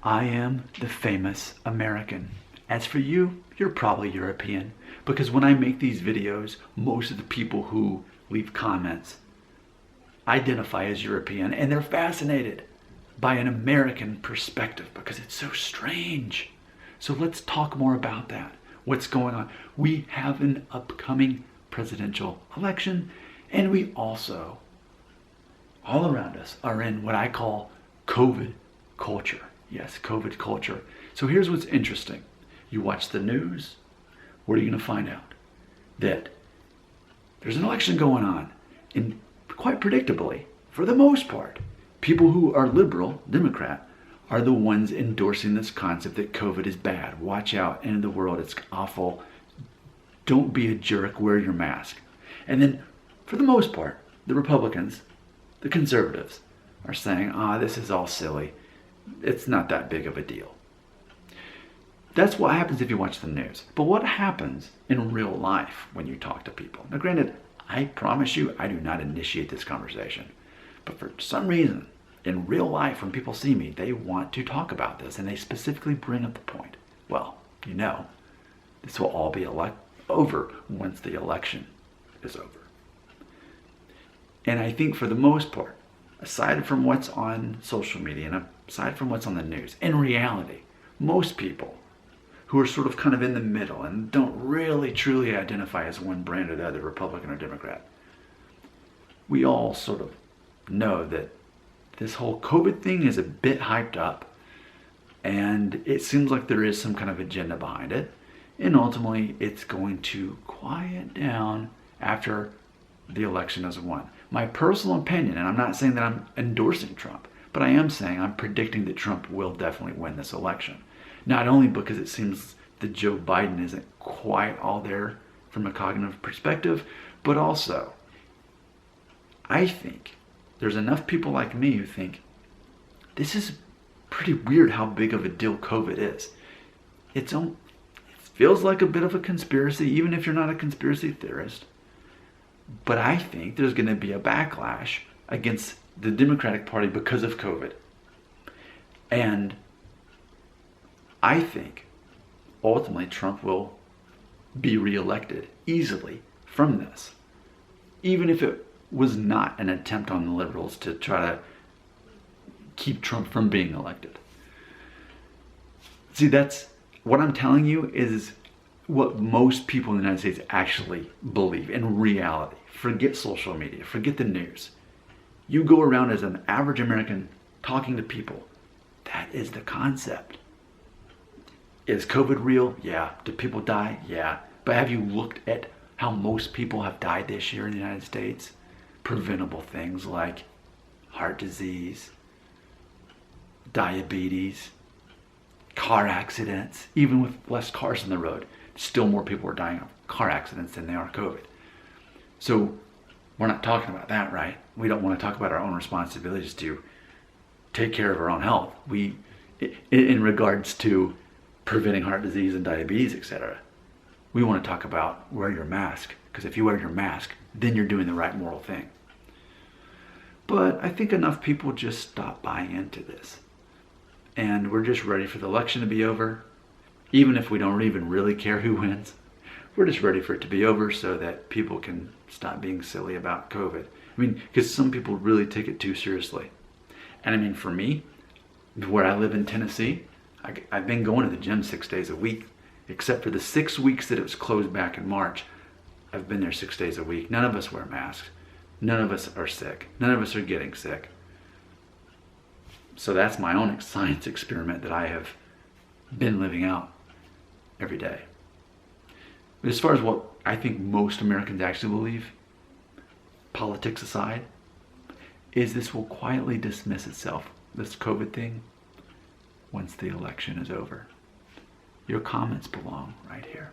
I am the famous American. As for you, you're probably European, because when I make these videos, most of the people who leave comments identify as European, and they're fascinated by an American perspective because it's so strange. So let's talk more about that. What's going on? We have an upcoming presidential election, and we also, all around us, are in what I call COVID culture. Yes, COVID culture. So here's what's interesting. You watch the news, what are you going to find out? That there's an election going on, and quite predictably, for the most part, people who are liberal, Democrat, are the ones endorsing this concept that COVID is bad. Watch out, end of the world, it's awful. Don't be a jerk, wear your mask. And then, for the most part, the Republicans, the conservatives, are saying, this is all silly. It's not that big of a deal. That's what happens if you watch the news. But what happens in real life when you talk to people? Now granted, I promise you, I do not initiate this conversation. But for some reason, in real life, when people see me, they want to talk about this, and they specifically bring up the point. Well, you know, this will all be over once the election is over. And I think for the most part, aside from what's on social media and aside from what's on the news, in reality, most people who are sort of kind of in the middle and don't really truly identify as one brand or the other, Republican or Democrat, we all sort of know that this whole COVID thing is a bit hyped up, and it seems like there is some kind of agenda behind it, and ultimately it's going to quiet down after the election is won. My personal opinion, and I'm not saying that I'm endorsing Trump, but I am saying I'm predicting that Trump will definitely win this election. Not only because it seems that Joe Biden isn't quite all there from a cognitive perspective, but also I think there's enough people like me who think this is pretty weird how big of a deal COVID is. It feels like a bit of a conspiracy, even if you're not a conspiracy theorist. But I think there's going to be a backlash against the Democratic Party because of COVID. And I think ultimately Trump will be reelected easily from this, even if it was not an attempt on the liberals to try to keep Trump from being elected. See, that's what I'm telling you is what most people in the United States actually believe in reality. Forget social media, forget the news. You go around as an average American talking to people. That is the concept. Is COVID real? Yeah. Did people die? Yeah. But have you looked at how most people have died this year in the United States? Preventable things like heart disease, diabetes, car accidents. Even with less cars on the road, still more people are dying of car accidents than they are COVID. So we're not talking about that, right? We don't want to talk about our own responsibilities to take care of our own health. In regards to preventing heart disease and diabetes, etc. We want to talk about wear your mask, because if you wear your mask, then you're doing the right moral thing. But I think enough people just stop buying into this. And we're just ready for the election to be over. Even if we don't even really care who wins, we're just ready for it to be over so that people can stop being silly about COVID. I mean, because some people really take it too seriously. And I mean, for me, where I live in Tennessee, I've been going to the gym 6 days a week, except for the 6 weeks that it was closed back in March. I've been there 6 days a week. None of us wear masks. None of us are sick. None of us are getting sick. So that's my own science experiment that I have been living out every day. But as far as what I think most Americans actually believe, politics aside, is this will quietly dismiss itself, this COVID thing, once the election is over. Your comments belong right here.